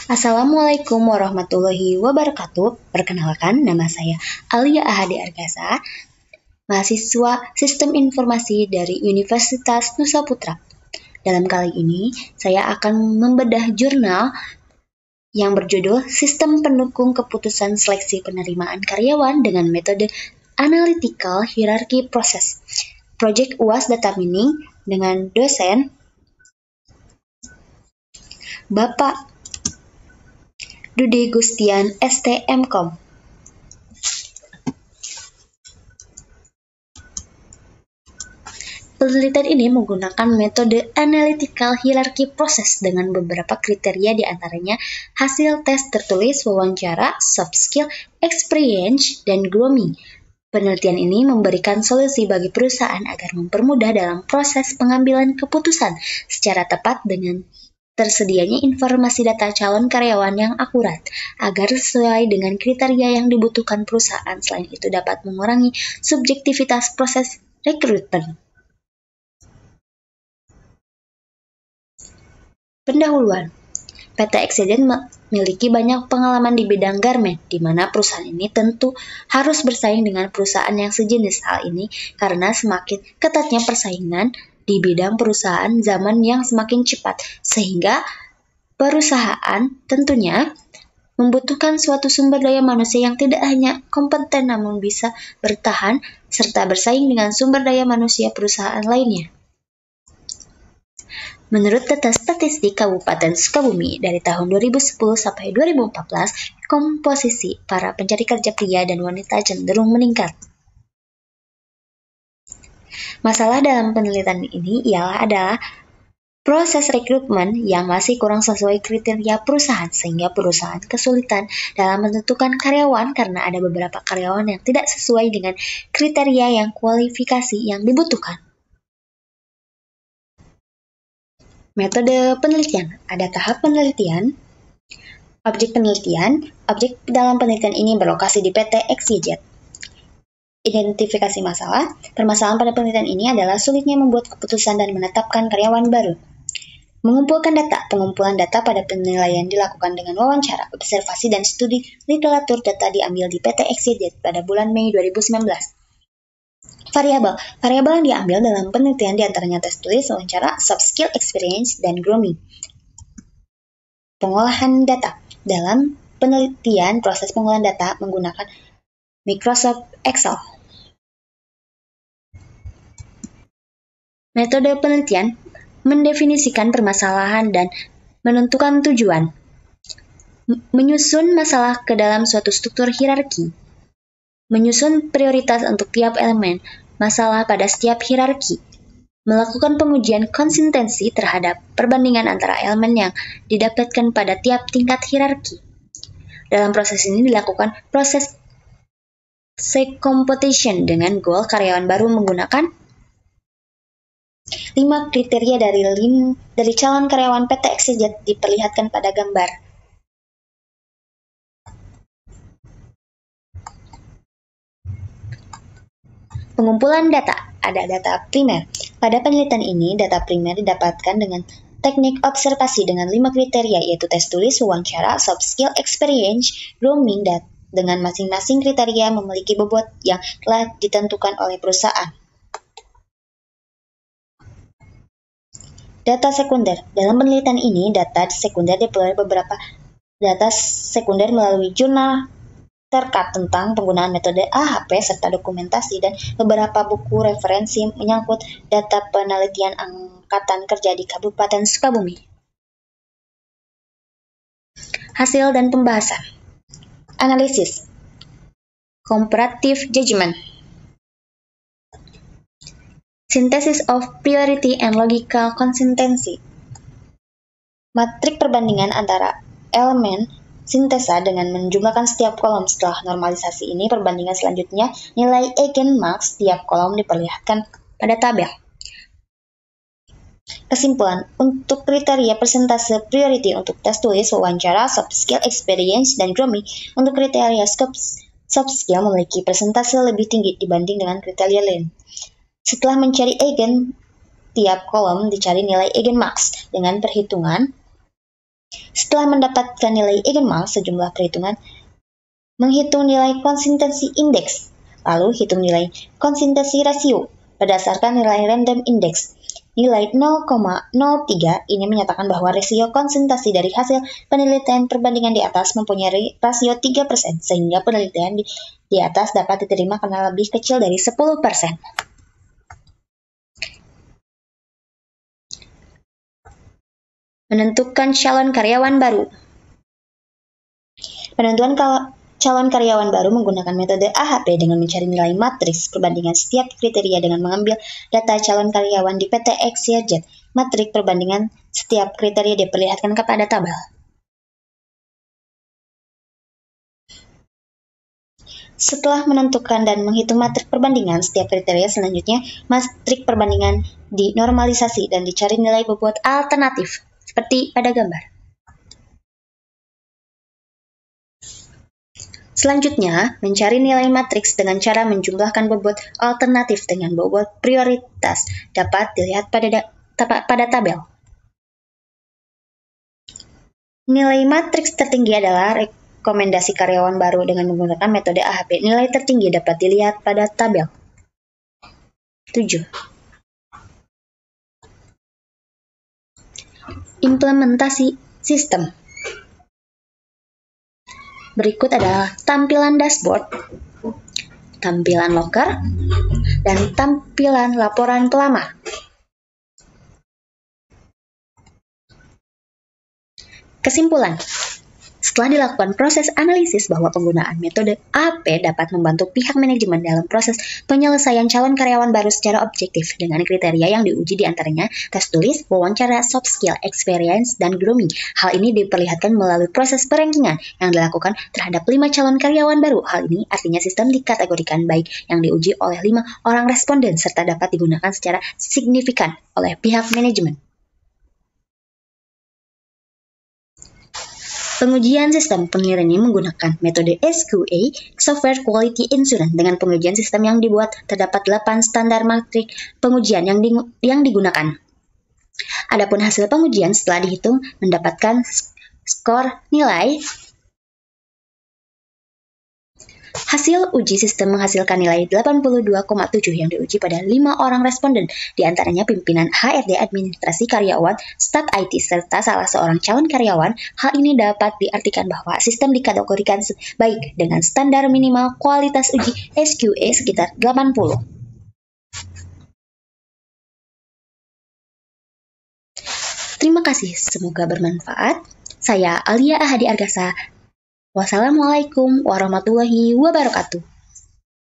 Assalamualaikum warahmatullahi wabarakatuh. Perkenalkan, nama saya Alia Ahadi Argasa, mahasiswa Sistem Informasi dari Universitas Nusa Putra. Dalam kali ini, saya akan membedah jurnal yang berjudul Sistem Pendukung Keputusan Seleksi Penerimaan Karyawan dengan Metode Analytical Hierarchy Process, Project UAS Data Mining dengan dosen Bapak Dude Gustian STMkom. Penelitian ini menggunakan metode analytical hierarchy process dengan beberapa kriteria, diantaranya hasil tes tertulis, wawancara, soft skill, experience, dan grooming. Penelitian ini memberikan solusi bagi perusahaan agar mempermudah dalam proses pengambilan keputusan secara tepat dengan tersedianya informasi data calon karyawan yang akurat, agar sesuai dengan kriteria yang dibutuhkan perusahaan. Selain itu dapat mengurangi subjektivitas proses rekrutmen. Pendahuluan. PT Exiden memiliki banyak pengalaman di bidang garment, di mana perusahaan ini tentu harus bersaing dengan perusahaan yang sejenis. Hal ini karena semakin ketatnya persaingan di bidang perusahaan zaman yang semakin cepat, sehingga perusahaan tentunya membutuhkan suatu sumber daya manusia yang tidak hanya kompeten namun bisa bertahan serta bersaing dengan sumber daya manusia perusahaan lainnya. Menurut data statistik Kabupaten Sukabumi dari tahun 2010 sampai 2014, komposisi para pencari kerja pria dan wanita cenderung meningkat. Masalah dalam penelitian ini adalah proses rekrutmen yang masih kurang sesuai kriteria perusahaan, sehingga perusahaan kesulitan dalam menentukan karyawan karena ada beberapa karyawan yang tidak sesuai dengan kriteria yang kualifikasi yang dibutuhkan. Metode penelitian. Ada tahap penelitian, objek penelitian. Objek dalam penelitian ini berlokasi di PT XYZ. Identifikasi masalah. Permasalahan pada penelitian ini adalah sulitnya membuat keputusan dan menetapkan karyawan baru. Mengumpulkan data. Pengumpulan data pada penilaian dilakukan dengan wawancara, observasi, dan studi literatur. Data diambil di PT XYZ pada bulan Mei 2019. Variabel. Variabel yang diambil dalam penelitian diantaranya tes tulis, wawancara, soft skill, experience, dan grooming. Pengolahan data. Dalam penelitian, proses pengolahan data menggunakan Microsoft Excel. Metode penelitian mendefinisikan permasalahan dan menentukan tujuan. Menyusun masalah ke dalam suatu struktur hierarki. Menyusun prioritas untuk tiap elemen masalah pada setiap hierarki. Melakukan pengujian konsistensi terhadap perbandingan antara elemen yang didapatkan pada tiap tingkat hierarki. Dalam proses ini dilakukan proses competition dengan goal karyawan baru menggunakan 5 kriteria dari calon karyawan PT XYZ diperlihatkan pada gambar. Pengumpulan data. Ada data primer. Pada penelitian ini, data primer didapatkan dengan teknik observasi dengan 5 kriteria, yaitu tes tulis, wawancara, soft skill, experience, grooming, dengan masing-masing kriteria memiliki bobot yang telah ditentukan oleh perusahaan. Data sekunder. Dalam penelitian ini, data sekunder diperoleh beberapa data sekunder melalui jurnal terkait tentang penggunaan metode AHP serta dokumentasi dan beberapa buku referensi menyangkut data penelitian angkatan kerja di Kabupaten Sukabumi. Hasil dan pembahasan. Analisis. Comparative judgment. Synthesis of priority and logical consistency. Matrik perbandingan antara elemen sintesa dengan menjumlahkan setiap kolom. Setelah normalisasi ini, perbandingan selanjutnya nilai eigenmarks setiap kolom diperlihatkan pada tabel. Kesimpulan, untuk kriteria persentase priority untuk tes tulis, wawancara, soft skill, experience, dan grooming, untuk kriteria soft skill memiliki persentase lebih tinggi dibanding dengan kriteria lain. Setelah mencari eigen, tiap kolom dicari nilai eigenmarks dengan perhitungan Setelah mendapatkan nilai eigenmal, sejumlah perhitungan menghitung nilai konsistensi indeks, lalu hitung nilai konsistensi rasio berdasarkan nilai random index. Nilai 0,03 ini menyatakan bahwa rasio konsistensi dari hasil penelitian perbandingan di atas mempunyai rasio 3%, sehingga penelitian di atas dapat diterima karena lebih kecil dari 10%. Menentukan calon karyawan baru. Penentuan calon karyawan baru menggunakan metode AHP dengan mencari nilai matriks perbandingan setiap kriteria dengan mengambil data calon karyawan di PT XYZ. Matriks perbandingan setiap kriteria diperlihatkan kepada tabel. Setelah menentukan dan menghitung matriks perbandingan setiap kriteria, selanjutnya matriks perbandingan dinormalisasi dan dicari nilai bobot alternatif, seperti pada gambar. Selanjutnya, mencari nilai matriks dengan cara menjumlahkan bobot alternatif dengan bobot prioritas dapat dilihat pada tabel. Nilai matriks tertinggi adalah rekomendasi karyawan baru dengan menggunakan metode AHP. Nilai tertinggi dapat dilihat pada tabel. 7. Implementasi sistem. Berikut adalah tampilan dashboard, tampilan loker, dan tampilan laporan pelamar. Kesimpulan. Setelah dilakukan proses analisis bahwa penggunaan metode AHP dapat membantu pihak manajemen dalam proses penyelesaian calon karyawan baru secara objektif dengan kriteria yang diuji diantaranya tes tulis, wawancara, soft skill, experience, dan grooming. Hal ini diperlihatkan melalui proses perankingan yang dilakukan terhadap 5 calon karyawan baru. Hal ini artinya sistem dikategorikan baik yang diuji oleh 5 orang responden serta dapat digunakan secara signifikan oleh pihak manajemen. Pengujian sistem penilaian ini menggunakan metode SQA, Software Quality Assurance. Dengan pengujian sistem yang dibuat, terdapat 8 standar matrik pengujian yang digunakan. Adapun hasil pengujian setelah dihitung mendapatkan skor nilai. Hasil uji sistem menghasilkan nilai 82,7 yang diuji pada 5 orang responden, diantaranya pimpinan HRD, administrasi karyawan, staf IT, serta salah seorang calon karyawan. Hal ini dapat diartikan bahwa sistem dikategorikan baik dengan standar minimal kualitas uji SQA sekitar 80. Terima kasih, semoga bermanfaat. Saya Alia Ahadi Argasa. Wassalamualaikum warahmatullahi wabarakatuh.